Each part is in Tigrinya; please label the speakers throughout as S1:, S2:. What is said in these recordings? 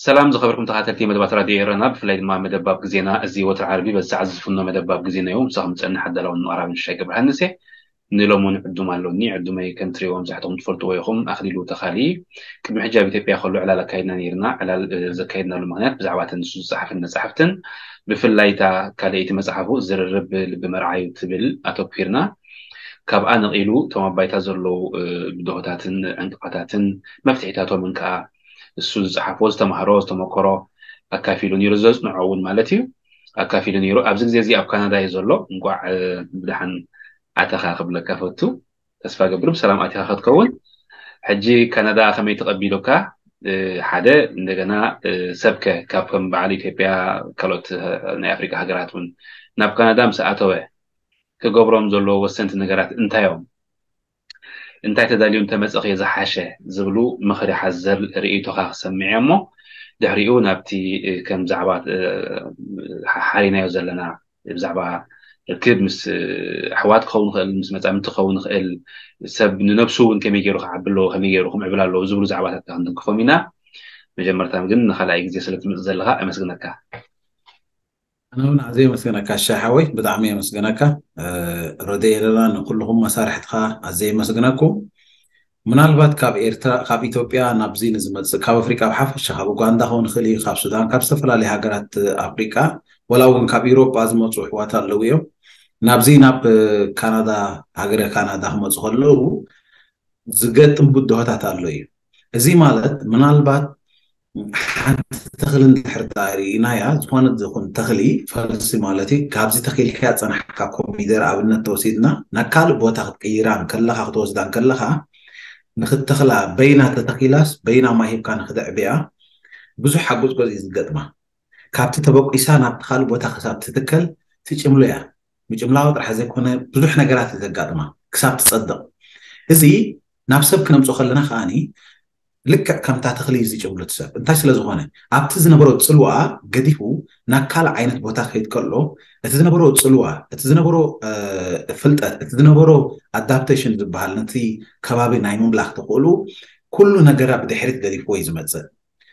S1: سلام زخبركم تخاطرتي مدبات راديو إيرانا بفلاي ما مدباب جزينا الزي وتر عربي بس عزفنا مدباب جزينا يوم صاحب متسألنا حدا لو إنه أراب الشيء قبل هالنسي نلومون عدو مالوني عدو ما يكنتري ومزحتهم تفرطوا ويخم أخذي له تخالي كل حجاب تبي ياخذوا على لكاينا نيرنا على زكاينا المهنات بزعوات النصوص صحفنا صحفتن بفلاي تا كاليتي مزحفو زر الرب بمرعي تبل أتوبيرنا كاب أنا قيلو تما بايتا زرلو بدهوتاتن انتقاتاتن مفتحيتاتو من كا السوز حفوز تمهروز تمكرو أكافيلو نيرو زوز نعون مالتي أكافيلو نيرو أبزك زي أب كندا يزولو نقع بدحن أتخا قبل كفتو تسفى قبل بسلام أتخا خد كون حجي كندا خمي تقبلوكا حدا عندنا سبكة كابكم بعلي تبيا كلوت نا أفريقيا هجراتون ناب كندا مسأتوه كجبرهم زولو وسنت نجارات انتيهم انت تداليون تمسخ يزحشه زبلو مخري حزر رئيتو خا سمعيمو دحريو نابتي كم زعبات حالينا يوزلنا بزعبا الكب مس حوات خون خل مس متعم تخون خل سب نفسه ان كم يجرو عبلو خم يجرو خم عبلالو زبلو زعبات عندك كفومينا مجمرتها مجن خلاص يجي سلت مزلها امسكنك
S2: أنا هنا عزيزي مسجنك الشاحوي بدعمي مسجنك ردي لنا كلهم مسارح خا عزيزي مسجنكم من البات كاب إيرترا كاب إثيوبيا نبزين زمت كاب أفريقيا بحفش كاب أوغندا هون خلي كاب السودان كاب سفر على هجرات أفريقيا ولو كاب أوروبا أزمة وحوات اللويو نبزين أب كندا هجرة كندا هم تخلوا زجت بدوها تعلوي زي مالت من البات تخلين حرتاري نايا زمان زخون تخلي فلسي مالتي كابزي تخيل كات أنا حكا كوميدر أبنا توسيدنا نكال بوتاخد كيران كلها خطوزدان كلها نخد تخلا بينها تتخيلاس بينها ما هي كان خدع بيها بزح حقوز قوز يزقدما كابت تبقى إسانا بتخال بوتاخد ساب تتكل تيجملويا مجملاوات رح زيكونا بزح نقرات يزقدما كساب تصدق إزي نفسب كنا مسوخلنا خاني لك كم تخلي زي جملة سب انت سلا زغانه ابتزنا برو تصلوا قديفو نكال عينت بوتا خيت كله اتزنا برو تصلوا اتزنا برو فلطت اتزنا برو ادابتيشن ዝበሃል ነቲ ከባቢ ናይ ምምላኽ ተقولو كل ነገር بدحرت قديفو يزمص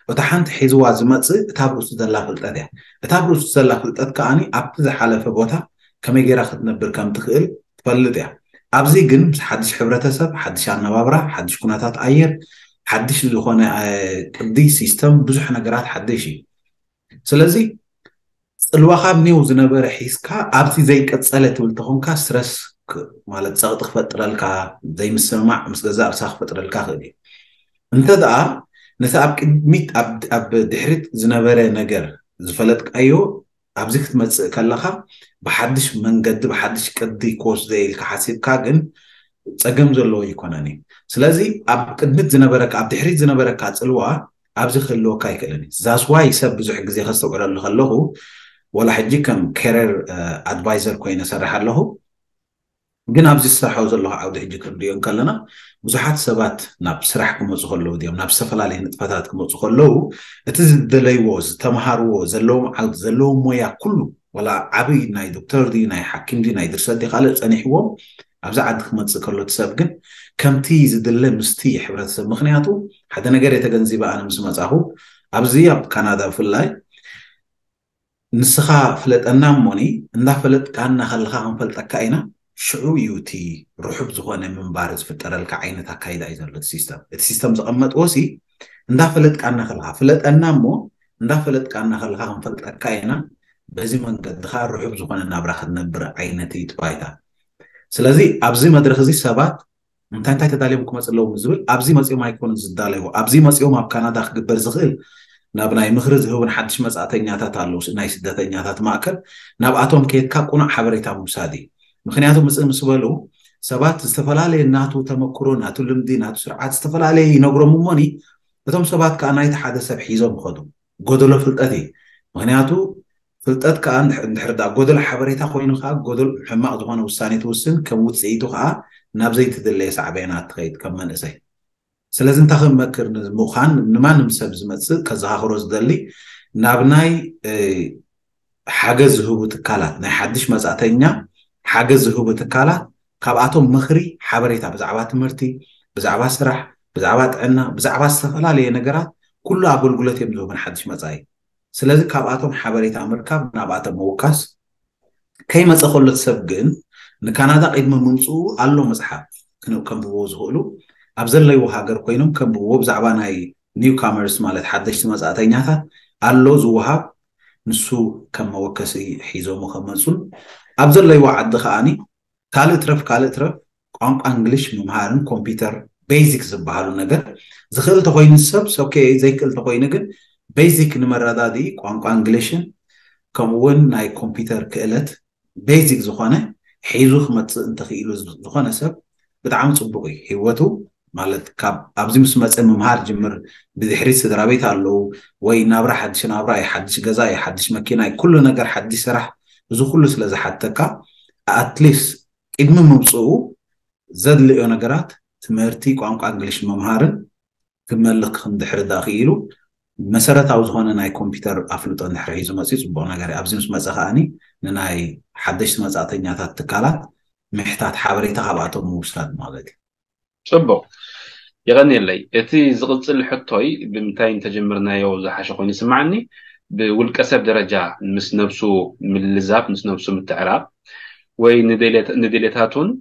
S2: وتا حنت حزوا زمص እታ ብሩስ ዘላ ፍልጠት እያ እታ ብሩስ ዘላ ፍልጠት ከኣኒ ኣብቲ ዝሓለፈ ቦታ ከመይ ጌራ ክትነብር ከም ትኽእል ትፈልጥ እያ ኣብዚ ግን ሓድሽ ሕብረተሰብ ሓድሽ ኣነባብራ ሓድሽ ኩነታት ኣየር حدش اللي خونه قدي سيستم بزح نجارات حدشي سلازي الواقع بنيو زنبر حيسكا أبتي زي كتسألة والتخونكا سترس مالت ساق تخفتر لكا زي مسمع مسجزار ساق فتر لكا خدي انت دا نسأب ميت أب دحرت زنبر نجار زفلتك أيو أبزكت متس كلها بحدش من قد بحدش قدي كوس زي الكحاسيب كاجن صقم زلو يكوناني سلازي اب قدمت زنبرك اب دحريت زنبرك صلوا ابز خلو كايكلني زاس واي سب بزح غزي خستقرل خلو ولا حجي كم كارير ادفايزر كوين سرح له ግን ኣብዚ ዝሰርሐው ዘለኹ ዓውዲ ሕጂ ክንሪኦም ከለና ብዙሓት ሰባት ናብ ስራሕ ክመፁ ከለዉ ድዮም ናብ ዝተፈላለዩ ንጥፈታት ክመፁ ከለዉ እቲ ዝደለይዎ ዝተምሃርዎ ዘለዎም ዓውዲ ዘለዎም ሞያ ኩሉ ወላ ዓብይ ናይ ዶክተር ዲ ናይ ሓኪም ዲ ናይ ድርሰት ዲ ካልእ ፀኒሕዎም ኣብዛ ዓዲ ክመፅእ ከሎ ትሰብ ግን ከምቲ ዝድለ ምስቲ ሕብረተሰብ ምክንያቱ ሓደ ነገር የተገንዚበ ኣነ ምስ መፃኹ ኣብዚ ኣብ ካናዳ ብፍላይ ንስኻ ፍለጠና እሞኒ እንዳፈለጥካና ከለካ ክንፈልጠካ ኢና شعو يوتي رحب زخانة من بارز في الترى الكعينة تكايدا إذا السيستم السيستم زقمت أوسي ندافلت كأننا خلها فلت أنامو ندافلت كأننا خلها هم فلت كعينة بزي من قد خار رحب زخانة نبرخ نبر عينة تبايدا سلازي أبزي مدرسة زي سبات انت تدالي بكم مسألة مزبل أبزي مسيو ما يكون زدالي أبزي مسيو ما بكندا خبر زغيل نابناي مخرز هو نحدش مسأتنياتات على ناي سدتنياتات ماكل نابعتهم كيت كاقونا حبريتا موسادي مخنياتهم مسبلو سبات استفلالي ناتو تمكرو ناتو لمدي ناتو سرعات استفلالي ينغرو موني بتم سبات كأنايت حدا سب حيزو مخدو قدلو فلتأتي مخنياتو فلتأت كأن نحرد قدل حبريتا خوينو خا قدل حماق زغانا وساني توسن كموت سيتو خا نابزي تدلي سعبينات خيط كمان اسي سلازم تاخذ مكر مخان نما نمسب زمص كزاخروز دلي نابناي حاجز هو بتكالات ناي حدش مزاتنيا حاجز هو بتكالات كاباتهم مخري حبريتا بزعبا تمرتي بزعبا سرح بزعبا عنا بزعبا استفلالي نغرات كله اغلغلت يمزو من حدش مزاي سلازم كاباتهم حبريتا مركب ناباتهم موكاس كي مصخلت سبغن نكندا قيد ممصو الله مصحف كنو كم بوز هولو أبزلي وهاجر كوينهم كم بوب زعباناي نيو كامرس مالت حدش تمزعتينياتات الله زوهاب نسو كم وكسي حيزو مخمسون أبزلي وعد خاني كالترف قانق انجلش ممهارن كمبيوتر بيزكس زبالو نجر زخل تخوين السبس اوكي زي كل تخوين نجر بيزك نمردا دي قانق انجلشن كمون ناي كمبيوتر كالت بيزك زخانه حيزو خمت انت خيلو زخانه سب بتعامل صبغي هوتو مالت كاب ابزي مسمص ممهار جمر بذحري سدرا بيت الله وي نابرا حدش نابرا حدش غزا حدش مكينه كل نجر حدش سرح بزو كله سلازا حتكا اتليست ادم مبصو زد ليو نجرات تمرتي قانق انجلش ممهارن كملك خندحر داخيلو مسارات زغونه ناي كمبيوتر افلط اندحر هيزو مسيص بو نجر ابزي مسمص خاني ناي حدش مصاتنياتات تكالات محتاج حبريتا خباتو موساد مالتي
S1: صبو يغني لي اتي زغصل حطوي بمتاين تجمرنا يو زحاش خويني سمعني بالكسب درجة مس نفسه من اللزاب مس نفسه من التعراب وي نديلتاتون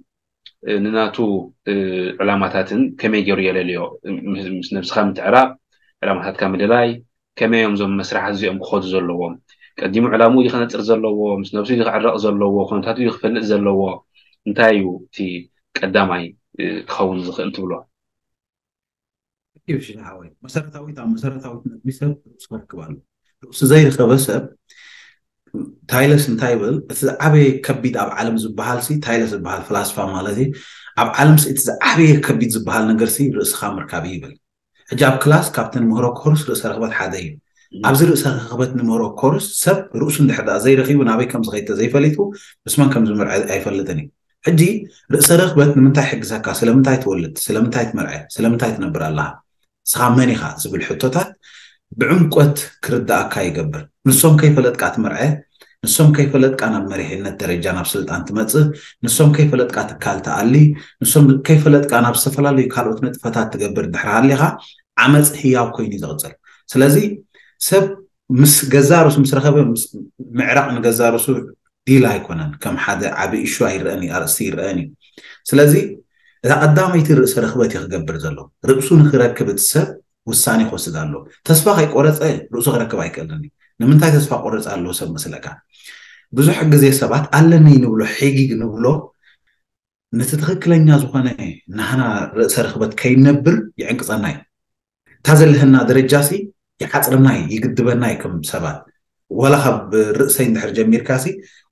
S1: نناتو علاماتاتن كما يجري يليو مس نفس خام تعراب علامات كامل لاي كما يوم زم مسرح زيهم خود زلوهم قديمو علامو يخنا تر زلوو مس نفسه يعرق زلوو كونتاتو يخفل زلوو انتايو تي قداماي تخون زخ تبلو
S2: كيف شي هاوي مسارتاوي بيسب سكركبالو زي خبسب تايلس انتايبل ابي كبيد اب عالم زبحال سي تايلس زبحال فلسفه مالتي اب عالم سي ابي كبيد زبحال نغير سي رأس خامر كابيبل حجاب كلاس كابتن مهرو كورس رأس رغبت حداي ابز رأس رغبت مهرو كورس سب رؤوس اندحدا زي رخيب نابي كم زغيت زي فليتو بس ما كم زمر ايفلتني حجي رأس رغبت منتاي حجزكا سلامتاي تولد سلامتاي تمرعي سلامتاي تنبر الله سخامني خا زبل حطوتات بعمقت كرداكا يقبر نسوم كيف لتقا تمرعي نسوم كيف لتقا انا مريحنا الدرجه انا بسلطان تمص نسوم كيف لتقا تكال تعلي نسوم كيف لتقا انا بسفلالي كالوت نطفتات تقبر دحراليها عمص هياو كويني زغصل سلازي سب مس غزاروس مس رخبه معرق نغزاروس ديلا يكونن كم حدا عبي شو يراني ارسي يراني سلازي اذا قداميتي رأس رخبتي يخبر زلو رأسو نخركب السب وساني خوسد الله تسفا يقرص رؤسو غركب አይቀልኒ ንምንታይ ተስፋ ቆረጽ አለው ሰብ መስለካ ብዙሕ ግዜ ሰባት ኣለኒ ንብሎ ሕጊግ ንብሎ ነተተክለኛ ዝኾነ ናህና ርእሰ ረኽበት ከይነብር ይዕንቅጸናይ ታዘልህና ደረጃሲ ይሓጽርናይ ይግድበናይ ከም ሰባት ወላ ካብ ርእሰይ እንድሕር ጀሚርካሲ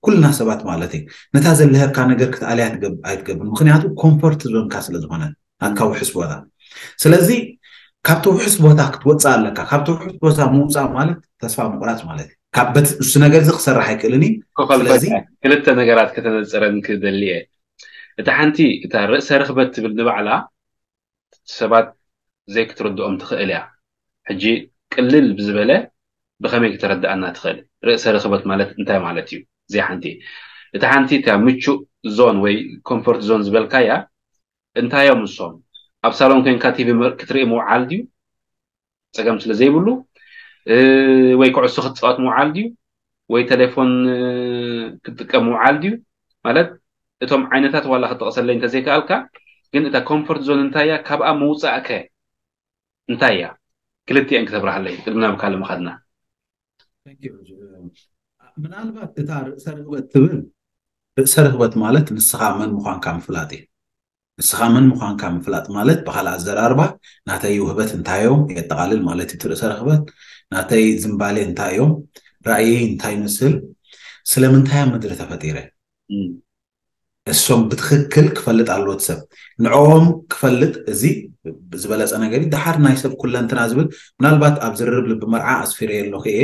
S2: ኩልና ሰባት ማለት ነታ ዘለህካ ነገር ክትኣልያ ኣይትገብር ምክንያቱ ኮምፎርት ዞንካ ስለ ዝኾነ ኣካው ሕስቦታ ስለዚ ካብቶ ውሕስ ቦታ ክትወጻ ኣለካ ካብቶ ውሕስ ቦታ ሙጻ ማለት ተስፋ መቁራጽ ማለት ካብት እሱ ነገር ዝኽሰርሕ ኣይክእልኒ
S1: ስለዚ ክልተ ነገራት ከተነጽረን ክደልየ እታ ሓንቲ እታ ርእሰ ረኽበት ትብል ንባዕላ ሰባት ዘይ ክትርድኦም ትኽእል እያ ሕጂ ቅልል ብዝበለ ብኸመይ ክትረዳእና ትኽእል ርእሰ ረኽበት ማለት እንታይ ማለት እዩ ዘይ ሓንቲ እታ ሓንቲ እታ ምቹእ ዞን ወይ ኮምፎርት ዞን ዝበልካያ እንታዮም ንሶም ኣብ ሳሎን ኮንካ ቲቪ ክትርኢ ምውዓል ድዩ ፀገም ስለ ዘይብሉ ወይ ኩዕሶ ክትፃወት ምውዓል ድዩ ወይ ቴሌፎን ክትጥቀም ምውዓል ድዩ ማለት እቶም ዓይነታት ዋላ ክትጠቕሰለይ እንተዘይከኣልካ ግን እታ ኮምፎርት ዞን እንታይ እያ ካብኣ ምውፃእከ እንታይ እያ ክልቲአን ክተብራሃለይ ቅድምና ብካልእ መኸድና
S2: ምናልባት እታ ርእሰ ርግበት ትብል ርእሰ ርግበት ማለት ንስኻ መን ምዃንካ ምፍላጥ እዩ ንስኻምን ምዃንካ ምፍላጥ ማለት ብኻልእ ኣዘራርባ ናተይ ውህበት እንታይ እዮም የጠቓልል ማለት እቲ ርእሰ ርኽበት ናተይ ዝምባሌ እንታይ እዮም ራእየይ እንታይ ይመስል ስለምንታይ ኣብ ምድሪ ተፈጢረ እሶም ብትክክል ክፈልጥ ኣለዎ እቲ ሰብ ንዕኦም ክፈልጥ እዚ ዝበለፀ ነገር ድሓር ናይ ሰብ ኩለንትና ዝብል ምናልባት ኣብ ዝርርብ ልቢ መርዓ ኣስፊረ ኣለኹ እየ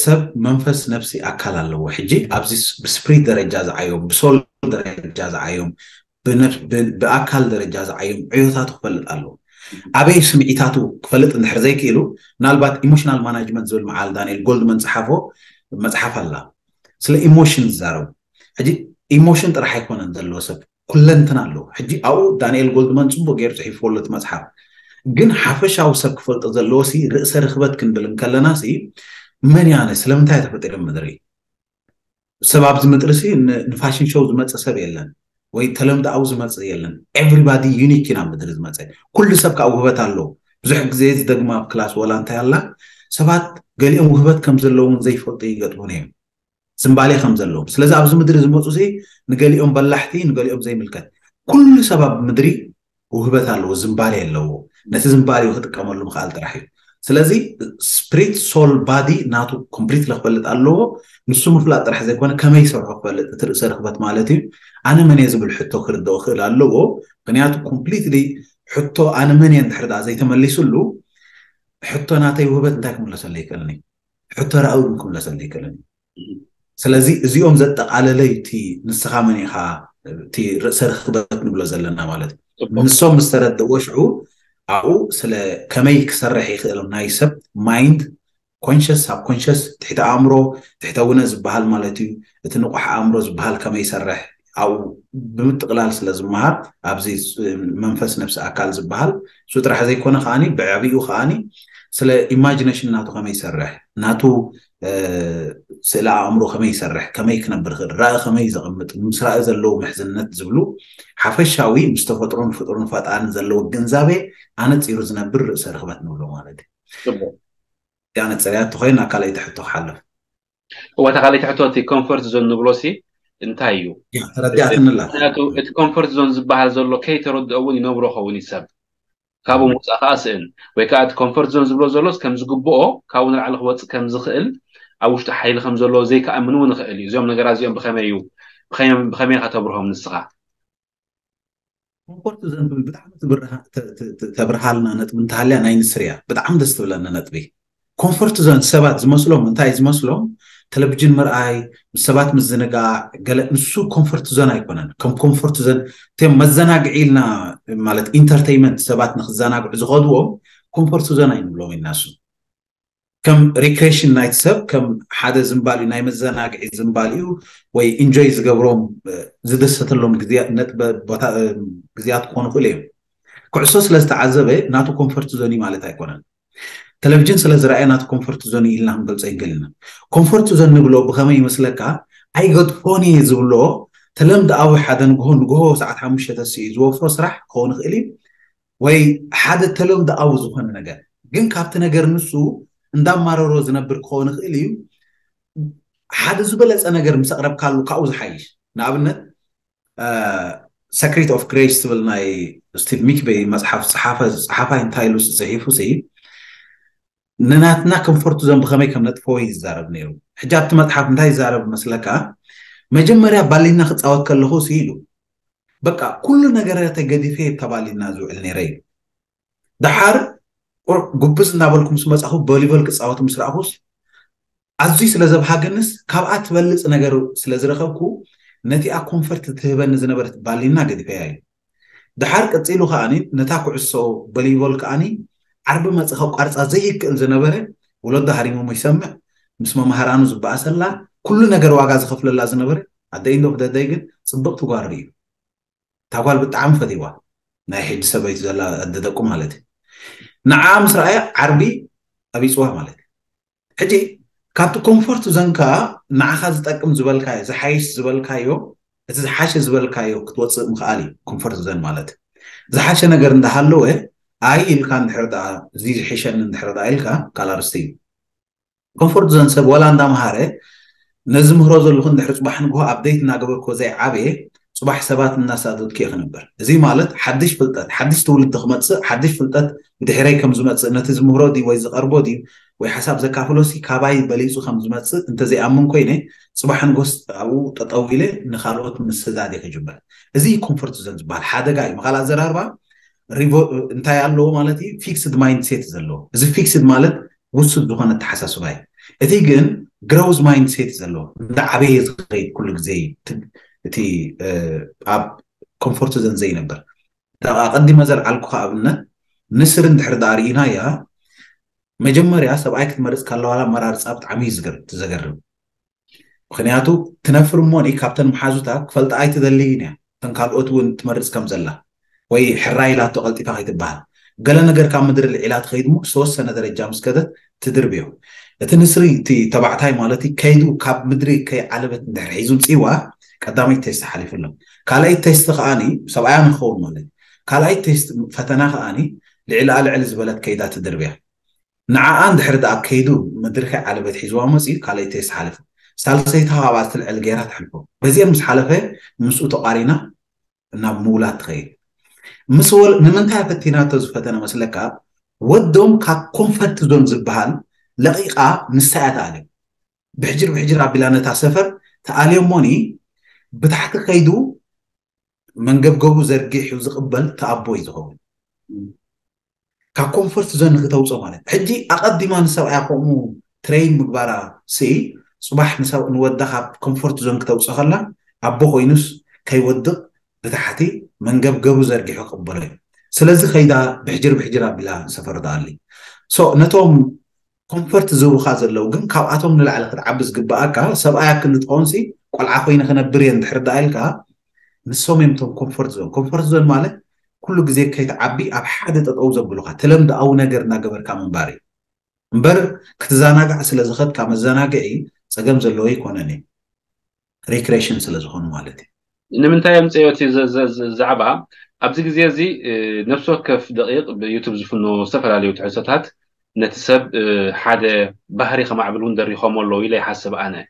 S2: ሰብ መንፈስ ነፍሲ ኣካል ኣለዎ ሕጂ ኣብዚ ብስፕሪት ደረጃ ዝዓዮም ብሶል ደረጃ ዝዓዮም ብኣካል ደረጃ ዝዓዮም ዕዮታቱ ክፈልጥ ኣለዎ ኣበይ ስምዒታቱ ክፈልጥ እንድሕር ዘይክኢሉ ምናልባት ኢሞሽናል ማናጅመንት ዝብል መዓል ዳንኤል ጎልድመን ዝሓፎ መፅሓፍ ኣላ ስለ ኢሞሽን ዝዛረቡ ሕጂ ኢሞሽን ጥራሕ ኣይኮነን ዘለዎ ሰብ ኩለንትና ኣለዎ ሕጂ ኣብኡ ዳንኤል ጎልድመን ፅቡቅ ገይሩ ፅሒፍዎ እቲ መፅሓፍ ግን ሓፈሻዊ ሰብ ክፈልጦ ዘለዎ ሲ ርእሰ ርክበት ክንብል ከለና ሲ መን ያነ ስለምንታይ ተፈጢረ ምድሪ ሰብ ኣብዚ ምድሪ ሲ ንፋሽን ሾው ዝመፅእ ሰብ የለን ወይ ተለምዳዊ ዝመፅእ የለን ኤቭሪባዲ ዩኒክ ኢና ምድሪ ዝመፅእ ኩሉ ሰብ ካብ ውህበት ኣለዎ ብዙሕ ግዜ ዝደግማ ኣብ ክላስ ወላ እንታይ ኣላ ሰባት ገሊኦም ውህበት ከም ዘለዎም ዘይፈልጡ ይገጥሙን እዮም ዝምባሌ ከም ዘለዎም ስለዚ ኣብዚ ምድሪ ዝመፁ ሲ ንገሊኦም በላሕቲ ንገሊኦም ዘይምልከት ኩሉ ሰብ ኣብ ምድሪ ውህበት ኣለዎ ዝምባሌ ኣለዎ ነቲ ዝምባሌ ክጥቀመሉ ምኽኣል ጥራሕ እዩ ስለዚ ስፕሪት ሶል ባዲ ናቱ ኮምፕሊት ክፈልጥ ኣለዎ ንሱ ምፍላጥ ጥራሕ ዘይኮነ ከመይ ሰርሖ ክፈልጥ እቲ ርእሰ ርክበት ማለት እዩ ኣነ መን እየ ዝብል ሕቶ ክርድኦ ክእል ኣለዎ ምክንያቱ ኮምፕሊትሊ ሕቶ ኣነ መን እየ እንድሕር ዳ ዘይተመሊሱሉ ሕቶ ናተይ ውህበት እንታይ ክምለሰለ ይክእልኒ ሕቶ ራእዩ ክምለሰለ ይክእልኒ ስለዚ እዚኦም ዘጠቃለለይ እቲ ንስኻ መን ኢኻ እቲ ርእሰ ርክበት ንብሎ ዘለና ማለት እዩ ንሶም ምስ ተረድእዎ ሽዑ ኣብኡ ስለ ከመይ ክሰርሕ ይኽእል ናይ ሰብ ማይንድ ኮንሽስ ሳብ ኮንሽስ ትሕቲ ኣእምሮ ትሕቲ እውነ ዝበሃል ማለት እዩ እቲ ንቑሕ ኣእምሮ ዝበሃል ከመይ ይሰርሕ ኣብኡ ብምጥቕላል ስለ ዝመሃር ኣብዚ መንፈስ ነፍሲ ኣካል ዝበሃል እሱ ጥራሕ ዘይኮነ ከዓኒ ብዕብኡ ከዓኒ ስለ ኢማጂኔሽን ናቱ ከመይ ይሰርሕ ናቱ ስእሊ ኣእምሮ ከመይ ይሰርሕ ከመይ ክነብር ክእል ራእይ ከመይ ዘቕምጥ ምስ ራእይ ዘለዎ ምሕዝነት ዝብሉ ሓፈሻዊ ምስ ተፈጥሮን ፍጡርን ፈጣርን ዘለዎ ግንዛቤ ኣነፂሩ ዝነብር ርእሰ ርክበት ንብሎ ማለት እዩ ያነ ፅርያት ተኮይና ካልኣይ ትሕቶ ክሓልፍ
S1: ወታ ካልኣይ ትሕቶ እቲ ኮምፎርት ዞን ንብሎ ሲ እንታይ እዩ
S2: ተረዲኣትንላ
S1: እቲ ኮምፎርት ዞን ዝበሃል ዘሎ ከይተረድኦ እውን ይነብሮ ኸውን ይሰብ ካብኡ ምውፃእ ከዓ ስእን ወይ ከዓ እቲ ኮምፎርት ዞን ዝብሎ ዘሎስ ከም ዝግብኦ ካብኡ ንላዕሊ ክወፅእ ከም ዝኽእል ኣብ ውሽጢ ሓይሊ ከም ዘለዎ ዘይከኣምን እውን ይኽእል እዩ እዚኦም ነገራት እዚኦም ብኸመይ እዩ ብኸመይ ኢኻ ተብርሆም ንስኻ
S2: ኮምፎርት ዞን ትብል ብጣዕሚ ተብርሃልና ነጥቢ እንተሃልያ ናይ ንስር እያ ብጣዕሚ ደስ ትብለኒ ነጥቢ ኮምፎርት ዞን ሰባት ዝመስሎም እንታይ ዝመስሎም ቴሌቪዥን ምርኣይ ምስ ሰባት ምዝንጋዕ ገለ ንሱ ኮምፎርት ዞን ኣይኮነን ከም ኮምፎርት ዞን እቶም መዘናግዒ ኢልና ማለት ኢንተርቴይንመንት ሰባት ንክዘናግዑ ዝኸድዎም ኮምፎርት ዞን ኣይንብሎም ኢና እሱ ከም ሪክሬሽን ናይቲ ሰብ ከም ሓደ ዝምባል እዩ ናይ መዘናግዒ ዝምባል እዩ ወይ ኢንጆይ ዝገብሮም ዝደሰተሎም ግዜያት ክኾኑ ክእሉ እዮም ኩዕሶ ስለ ዝተዓዘበ ናቱ ኮምፎርት ዞን ማለት ኣይኮነን ቴሌቪዥን ስለ ዝረኣየ ናቱ ኮምፎርት ዞን ኢልና ክንገልፆ ይገልና ኮምፎርት ዞን ንብሎ ብኸመይ ይመስለካ ኣይገድፎኒ ዝብሎ ተለምዳዊ ሓደ ንግሆ ሰዓት 5 ተስኡ ዝወፍሮ ስራሕ ክኸውን ይኽእል እዩ ወይ ሓደ ተለምዳዊ ዝኾነ ነገር ግን ካብቲ ነገር ንሱ እንዳማረሮ ዝነብር ክኸውን ይኽእል እዩ ሓደ ዝበለፀ ነገር ምስ ኣቕረብካሉ ካብኡ ዝሓይሽ ንኣብነት ሰክሬት ኦፍ ግሬስ ትብል ናይ ስቲቭ ሚክቤይ መፅሓፍ ፀሓፋይ እንታይ ኢሉ ዝፅሒፉ ሲ ንናትና ኮምፎርት ዞን ብኸመይ ከም ነጥፎ ይዛረብ ነይሩ ሕጂ ኣብቲ መፅሓፍ እንታይ ይዛረብ መስለካ መጀመርያ ባሊና ክፃወት ከለኹ ሲ ኢሉ በቃ ኩሉ ነገራተይ ገዲፈ ተባሊና ዝውዕል ነይረ እዩ ድሓር ጉብዝ እናበልኩም ምስ መፅኹ ቮሊቦል ክፃወቱ ምስ ረኣኹስ ኣዝዩ ስለ ዘብሃገንስ ካብኣ ትበልፅ ነገር ስለ ዝረኸብኩ ነቲኣ ኮምፎርት ትህበኒ ዝነበረት ባሊና ገዲፈያ እዩ ድሓር ቀፂሉ ከዓኒ ነታ ኩዕሶ ቮሊቦል ከዓኒ ዓርቢ መፅኸ ቋርፃ ዘይክእል ዝነበረ ወለዶ ሃሪሞሞ ይሰምዕ ምስ መምሃራኑ ዝበኣሰላ ኩሉ ነገር ዋጋ ዝኸፍለላ ዝነበረ ኣደይ ኢንዶ ደደይ ግን ፅብቕቲ ጓር እዩ እታ ጓል ብጣዕሚ ፈቲዋ ናይ ሕጂ ሰበይቲ ዘላ ኣደደቁ ማለት እዩ ንዓ ምስ ረኣያ ዓርቢ ኣቢፅዋ ማለት እዩ ሕጂ ካብቲ ኮምፎርት ዞንካ ንዓኻ ዝጠቅም ዝበልካዮ ዝሓይሽ ዝበልካዮ እቲ ዝሓሸ ዝበልካዮ ክትወፅእ ምኽኣል እዩ ኮምፎርት ዞን ማለት ዝሓሸ ነገር እንዳሃለወ ኣይ ኢልካ እንድሕር ዳ እዚ ዝሕሸኒ እንድሕር ዳ ኢልካ ካልኣርስቲ እዩ ኮምፎርት ዞን ሰብ ወላ እንዳምሃረ ነዚ ምህሮ ዘለኹ እንድሕር ፅባሕ ንግሆ ኣብዴት እናገበርኮ ዘይዓበየ صباح سبات الناس أدود كيف نبر زي مالت حدش فلتات حدش تولد تخمت حدش فلتات بتحري كم زمت نتز مهرودي ويز أربودي ويحساب زكاة فلوسي كاباي بليسو خم زمت أنت زي أمم كوينه صباح نقص أو تطويله نخالوت من السداد يخجبال زي كومفورت زون زبال حدا جاي مقالة زراربا ريفو انت يالله مالتي فيكسد مايند سيت زلو زي فيكسد مالت وسط دخان التحسس باي اتي جن جروز مايند سيت زلو دا عبيه زغيد كل زي تي اب كومفورت زن زي نبر تا اقدم مزل على ابنت نسر اندحر دارينا يا مجمريا سبعي كتمرس كالو على مرار صابت عميز تزغرب مخنياتو تنفر موني كابتن محازوتا كفلت اي تدلينيا تنكالوت ون تمرس كم زلا وي حراي لا تقلتي فايت بها قال نجر كام مدر العلاج خيدمو سوس سنه درجه امس كده تدربيو تنسري تي تبعتاي مالتي كيدو كاب مدري كي علبت ندحر حيزو مصيوا قدامي تيست حليف لهم كالاي تيست خاني سبعه مخول مالتي كالاي تيست فتنا خاني العلاج العلز بلد كيدا تدربيا نعا عند حرد اكيدو مدرك علبت حيزو مصي كالاي تيست حليف سالسيتها عبات العلقيرات حلفو بزي مس حلفه مسو تقارينا ناب مولات خير مسول نمنتا فتيناتو زفتنا مسلكا ودوم كا كونفرت زون زبحال لقيقه نساعات عليه بحجر عبلانتا سفر تعاليهم موني بتحت خيدو من قبقبو زرقيح وزقبل تأبوي زهون كا كونفرت زون نتوصو مالت حجي اقدم نساو يقومو ترين مقبارا سي صباح نساو نودخا كونفرت زون كتوصو خلا ابو خوينس كيودق بتحتي من قبقبو زرقيح وقبله سلازي خيدا بحجر بلا سفر دالي سو نتوم كونفورت زو خازلو جن كاباتهم نلعل عبس قباكا سبعا كنت تقونسي قلعا خوينا خنا بريان دحر دايلكا نسوم يمتم كونفورت زون مالك كل جزي كيت عبي اب حد تطو زبلوها تلمد او نجر ناغبر كام باري امبر كتزاناغا سلازي خد كام زاناغي صقم زلو يكونني ريكريشن سلازي خون مالتي
S1: نمنتاي مصيوتي زعبا ابز غزي زي نفس وكف دقيق بيوتيوب زفنو سفر عليه تحساتات نتسب حدا بحري خما عبلون دري خمولو الى حسب انا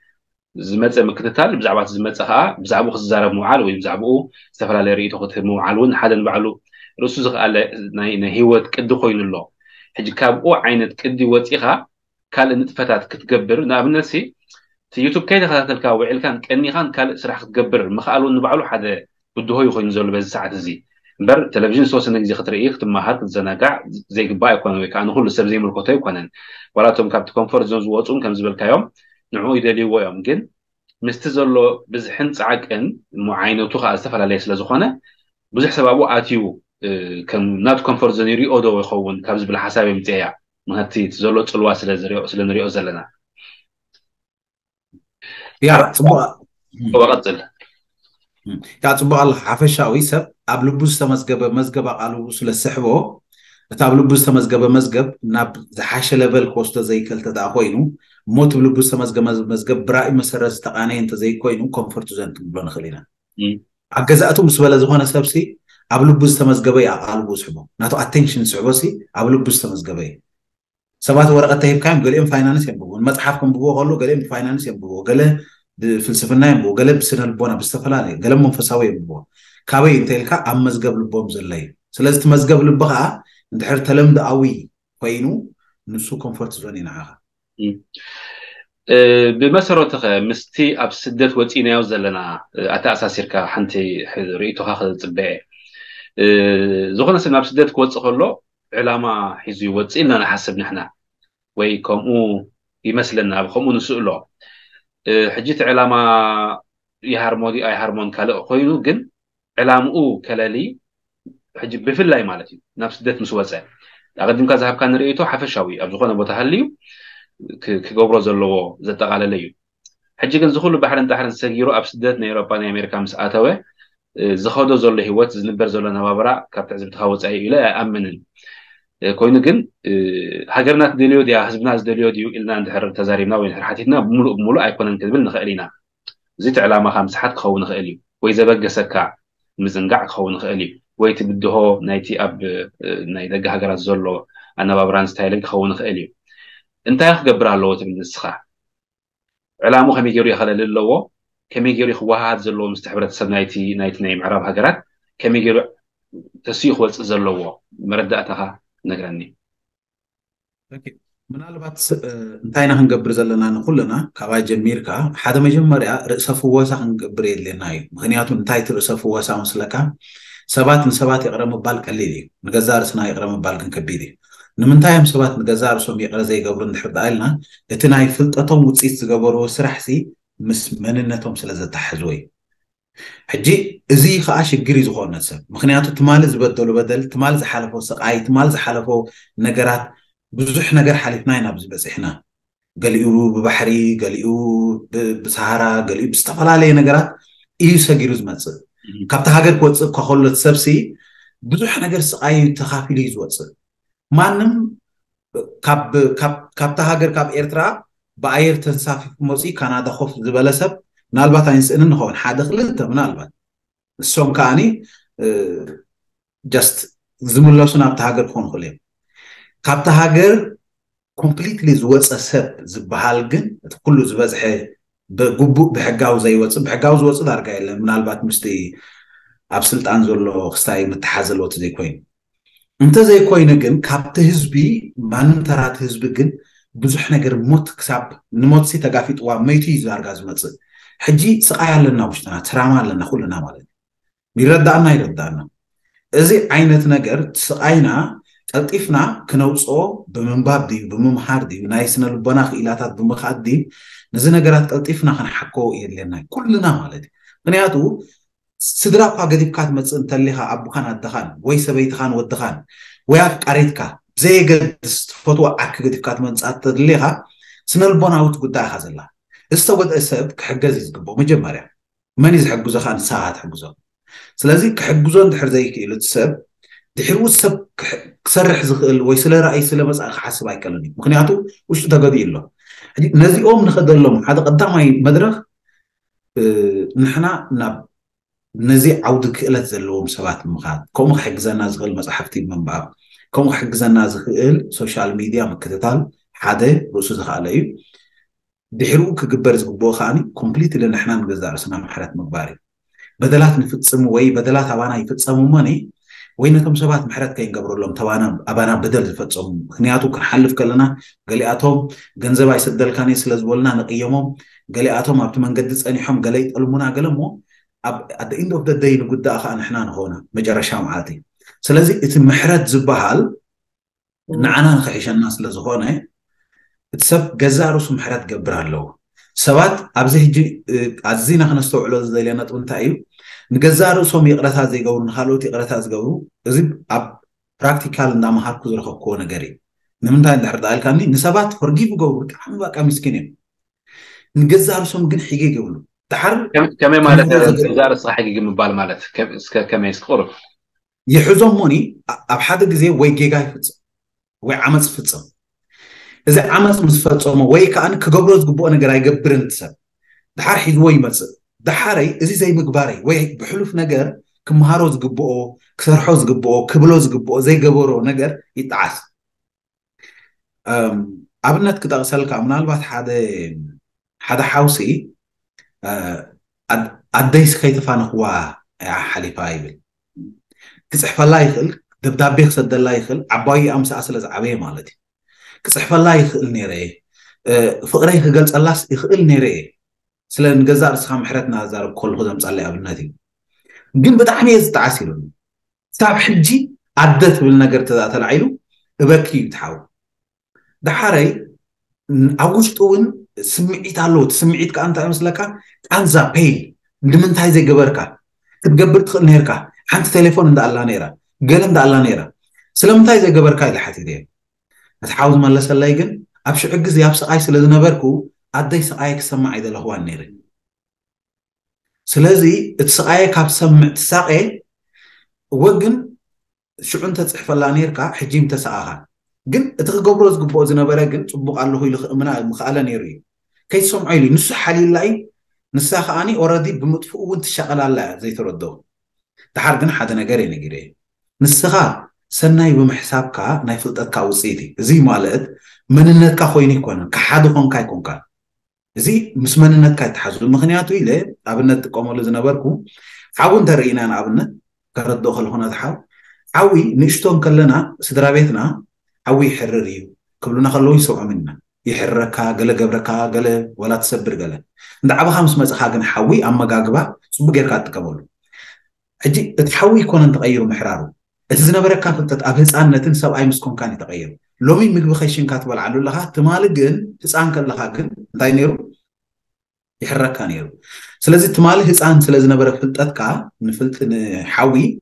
S1: زمص مكتتال بزعبات زمص خا بزعبو خزارب موعال وي بزعبو سفر عليه ريتو خت موعالون حدا بعلو رسو زقال ناي هيوت قد خوينلو حج كابو عينت قدي وصيخا كال نطفتات كتغبر نابنسي يوتيوب كيدا خاتلكا وعيل كان كني خان كال سرح تقبر مخالو نبعلو حدا بده هو يخون زول بز ساعه زي بر تلفزيون سوسن غزي خطريك تما هات زناقع زي باي كون وي كان كل سب زي ملكوتاي كونن ولاتهم كابت كونفورت زون زوصون كم زبل كيوم نعو يدلي ويوم جن مستزلو بزحن صعقن معاينته خا استفل عليه سلازخونه بزح سبابو اتيو كم نات كونفورت زون يري اودو يخون كم زبل حساب يمتيا مهتي تزلو صلوا سلنريو زلنا
S2: يا صبا
S1: وقتل
S2: يا صبا الله عفشاوي سب قبل بوس مزقب قالوا سل السحبو قبل بوس مزقب ناب زحاش ليفل كوست زي كلت دا خوينو موت بل بوس مزقب براي مسرز تقاني انت زي كوينو كومفورت زون تبلون خلينا عجزاتو مسبله زخونه سبسي قبل بوس مزقب يا قالوا سحبو ناتو اتنشن سحبوسي قبل بوس مزقب سبات ورقه تهيب كان قال ام فاينانس يبغوا مصحفكم بغوا قالوا قال ام فاينانس يبغوا قال فلسفنا يبغوا قال بسنه البونا بستفلالي قال منفساوي يبغوا كابي انت لك ام مزقب لبوم زلي سلازم تمزقب لبخا انت تلمد قوي كوينو نسو كومفورت زون ينعها
S1: بمسرته مستي اب سدت وصينا ياو زلنا اتا اساسيركا حنتي ريتو خاخذ صبع زغنا سنا اب سدت كوص خلو علامه حيزو يوصينا نحسب نحنا وي كمو يمثلنا بخمو نسؤلو حجيت علامه يهارمودي اي هارمون كالو خوينو جن علامو كلالي حجي بفلاي مالتي نفس دت مسوسه اقدم كذا هب كان ريتو حفشاوي اب زغنا بوتهاليو كغبرو زلو زتقالليو حجي كن زخلو بحرن تحرن سغيرو اب سدت نيروبا امريكا مساتوي زخدو زلو هيوت زنبر زلو نبابرا كابت عزب تخوص اي الى امنن كوينو جن هاجرنا ديليو دي حزبنا ديليو دي إلنا عند حر تزارينا وين حرحتنا بملو أيقونن كذبنا خالينا زيت علامة خمس حد خون خالي وإذا بقى سكع مزنقع خون خالي ويتبدهو نايتي أب نايدق هاجر الزلو أنا بابران ستايلك خون خالي أنت يا أخ جبر الله تبي النسخة علامة خمي جوري خلال اللو كم يجري خواهات زلوا مستحبرة سبنايتي نايم عرب هجرات كم يجري تسيخ زلوا مردأتها نجرني
S2: ምናልባት እንታይ ኢና ክንገብር ዘለና ንኩልና ካብኣ ጀሚርካ ሓደ መጀመርያ ርእሰ ፍወሳ ክንገብር የድልየና እዩ ምክንያቱ እንታይ እቲ ርእሰ ፍወሳ መስለካ ሰባት ንሰባት ይቕረ ምባል ቀሊል እዩ ንገዛ ርእስና ይቕረ ምባል ግን ከቢድ እዩ ንምንታይ እዮም ሰባት ንገዛ ርእሶም ይቕረ ዘይገብሩ እንድሕር ዳ ኢልና እቲ ናይ ፍልጠቶም ውፅኢት ዝገበርዎ ስራሕሲ ምስ መንነቶም ስለ ዘተሓሕዝዎ እዩ ሕጂ እዚ ከዓ ሽግር እዩ ዝኾነ ሰብ ምክንያቱ ትማሊ ዝበደሉ በደል ትማሊ ዝሓለፎ ስቃይ ትማሊ ዝሓለፎ ነገራት ብዙሕ ነገር ሓሊፍና ኢና ብዚ በፂሕና ገሊኡ ብባሕሪ ገሊኡ ብሰሃራ ገሊኡ ብዝተፈላለየ ነገራት እዩ ሰጊሩ ዝመፅእ ካብቲ ሃገር ክወፅእ እኳ ከሎ እቲ ሰብሲ ብዙሕ ነገር ስቃይ ተኻፊሉ እዩ ዝወፅእ ማንም ካብቲ ሃገር ካብ ኤርትራ ብኣየር ተንሳፊፉ መፅኡ ካናዳ ኮፍ ዝበለ ሰብ ምናልባት ኣይንስእንን ንኸውን ሓደ ክልተ ምናልባት ንሶም ከዓኒ ጀስት ዝምለሱ ናብቲ ሃገር ክኾኑ ክእሉ እዮም ካብቲ ሃገር ኮምፕሊትሊ ዝወፀ ሰብ ዝበሃል ግን እቲ ኩሉ ዝበዝሐ ብግቡእ ብሕጋዊ ዘይወፅእ ብሕጋዊ ዝወፅእ ዳርጋ የለን ምናልባት ምስቲ ኣብ ስልጣን ዘሎ ክስታይ ምትሓዝ ዘለዎ እቲ ዘይኮይኑ እንተዘይኮይኑ ግን ካብቲ ህዝቢ ማንም ተራት ህዝቢ ግን ብዙሕ ነገር ሞት ክሳብ ንሞት ሲ ተጋፊጥዋ መይቱ እዩ ዳርጋ ዝመፅእ ሕጂ ስቃይ ኣለና ውሽጥና ትራማ ኣለና ኩልና ማለት እዩ ይረዳእና እዚ ዓይነት ነገር ስቃይና ቀልጢፍና ክነውፅኦ ብምንባብ ድዩ ብምምሃር ድዩ ናይ ስነ ልቦና ክኢላታት ብምኻድ ድዩ ነዚ ነገራት ቀልጢፍና ክንሓኮ የድልየና ኩልና ማለት እዩ ምክንያቱ ስድራ እኳ ገዲፍካ ትመፅእ እንተሊኻ ኣቡኻን ኣደኻን ወይ ሰበይትኻን ወድኻን ወይ ኣፍቃሪትካ ብዘየገድስ ትፈትዎ ዓርኪ ገዲፍካ ትመንፃት ተድሊኻ ስነ ልቦናዊት ጉዳይ ኢኻ ዘላ እዚ ተጎድአ ሰብ ክሕገዝ እዩ ዝግብኦ መጀመርያ መን እዩ ዝሕግዞ ከዓ ንስኻ ትሕግዞ ስለዚ ክሕግዞ እንድሕር ዘይክኢሉ እቲ ሰብ ድሕሪኡ ሰብ ክሰርሕ ዝኽእል ወይ ስለ ራእይ ስለ መፃኢ ክሓስብ ኣይከኣልን እዩ ምክንያቱ ውሽጡ ተገዲኡ ኣሎ ነዚኦም ንኸደሎም ሓደ ቀዳማይ መድረኽ ንሕና ናብ ነዚ ዓውዲ ክእለት ዘለዎም ሰባት ምኻድ ከምኡ ክሕግዘና ዝኽእል መፅሓፍቲ ምንባብ ከምኡ ክሕግዘና ዝኽእል ሶሻል ሚድያ ምክትታል ሓደ ርእሱ ዝኽኣለ እዩ ድሕሪኡ ክግበር ዝግብኦ ከዓኒ ኮምፕሊትሊ ንሕና ንገዛእ ርእስና ምሕረት ምግባር እዩ በደላት ንፍፅሙ ወይ በደላት ኣባና ይፍፀሙ እሞኒ ወይ ነቶም ሰባት ምሕረት ከይንገብረሎም ኣባና በደል ዝፈፀሙ ምክንያቱ ክንሓልፍ ከለና ገሊኣቶም ገንዘብ ኣይሰደልካኒ ስለ ዝበሉና ነቕዮሞም ገሊኣቶም ኣብቲ መንገዲ ፀኒሖም ገለ ይጠልሙና ገለ እሞ at the end of the day ንጉዳእ ከዓ ንሕና ንኾና መጨረሻ መዓልቲ ስለዚ እቲ ምሕረት ዝበሃል ንዓና ንክሕሸና ስለ ዝኾነ እቲ ሰብ ገዛእ ርእሱ ምሕረት ገብር ኣለዎ ሰባት ኣብዚ ሕጂ ኣዝና ክነስተውዕሎ ዝደልየና ነጥቢ እንታይ እዩ ንገዛእ ርእሶም ይቕረታት ዘይገብሩ ንካልኦት ይቕረታት ዝገብሩ እዚ ኣብ ፕራክቲካል እንዳምሃርኩ ዝረኸብክዎ ነገር እዩ ንምንታይ እንድሕር ዳኣልካኒ ንሰባት ፈርጊቭ ገብሩ ብጣዕሚ በቃ ምስኪን እዮም ንገዛእ ርእሶም ግን ሕጊ ይገብሉ ድሓር
S1: ከመይ ማለት ገዛእ ርእስኻ ሕጊ ምባል ማለት ከመይ ስቅርብ
S2: ይሕዞም ሞኒ ኣብ ሓደ ግዜ ወይ ጌጋ ይፍፅም ወይ ዓመፅ ይፍፅም እዚ ዓመፅ ምስ ፈፀሞ ወይ ከዓኒ ክገብሮ ዝግብኦ ነገር ኣይገብርን እቲ ሰብ ድሓር ሒዝዎ ይመፅእ ድሓረይ እዚ ዘይምግባረይ ወይ ብሕሉፍ ነገር ክመሃሮ ዝግብኦ ክሰርሖ ዝግብኦ ክብሎ ዝግብኦ ዘይገበሮ ነገር ይጠዓስ ኣብነት ክጠቕሰልካ ምናልባት ሓደ ሓውሲ ኣደይስ ከይተፋነኽዋ ሓሊፋ ይብል ክፅሕፈላ ይኽእል ደብዳቤ ክሰደላ ይኽእል ዓባይ ኣምሳኣ ስለ ዝዓበየ ማለት እዩ ክፅሕፈላ ይኽእል ነይረ ፍቕረይ ክገልፀላስ ይኽእል ነይረ ስለ ንገዛእ ርእስኻ ምሕረት እናዛረብ ከለኹ ዘምፃለይ ኣብነት እዩ ግን ብጣዕሚ እየ ዝጠዓስ ኢሉኒ ሳብ ሕጂ ኣደ ትብል ነገር ተላዒሉ እበኪ እዩ ትሓው ድሓረይ ኣብ ውሽጡ እውን ስምዒት ኣለዎ እቲ ስምዒት ከዓ እንታይ መስለካ ቃንዛ ፔይን ንምንታይ ዘይገበርካ ክትገብር ትኽእል ነርካ ሓንቲ ቴሌፎን እንዳኣላ ነይራ ገለ እንዳኣላ ነይራ ስለምንታይ ዘይገበርካ ኢለ ሓቲት እየ እቲ ሓው ዝመለሰለይ ግን ኣብ ሽዑ ግዜ ኣብ ስቃይ ስለ ዝነበርኩ ኣደይ ስቃየ ክሰማዕ ኣይደለኽዋን ነይረ ስለዚ እቲ ስቃየ ካብ ሰምዕ ትሳቀ ወግን ሽዑ እንተፅሕፈላ ነርካ ሕጂ ምተሰኣኻ ግን እቲ ክገብሮ ዝግብኦ ዝነበረ ግን ፅቡቕ ኣለኹ ኢሉ ክእምና ምኽኣለ ነይሩ እዩ ከይትሰምዖ ኢሉ ንሱ ሓሊላ እዩ ንሳ ከዓኒ ኦረዲ ብምጥፍኡ እውን ትሸቐላላ ዘይተረድኦ ድሓር ግን ሓደ ነገር እየ ነጊረ ንስኻ ሰናይ ብምሕሳብካ ናይ ፍልጠትካ ውፅኢት እዩ እዚ ማለት መንነትካ ኮይኑ ይኮነን ካሓደ ኮንካ ኣይኮንካ زي مسمننك كيتحزو مخنياتو إلى أبنت قومول زنبركو عاون ترينا أنا أبنت كردو خلقنا تحاو عوي نشتون كلنا سدرابيتنا عوي يحرريو قبلنا خلو يسوع منا يحرركا قال قبركا قال ولا تسبر قال ندعبها خمس مسخا كن حوي أما قاقبا صب غير كاتقبلو حجي تحوي يكون تغيروا محرارو اتزنبركا فلتت أبهز أنتن سب أي مسكون كان يتغير لومي مقبل خيشين كاتبال علو لها تمالقن تسعان كلها كن داينيرو يحرك كان يرو سلازي تمالي هسان سلازي نبرة فلتت كا نفلت حوي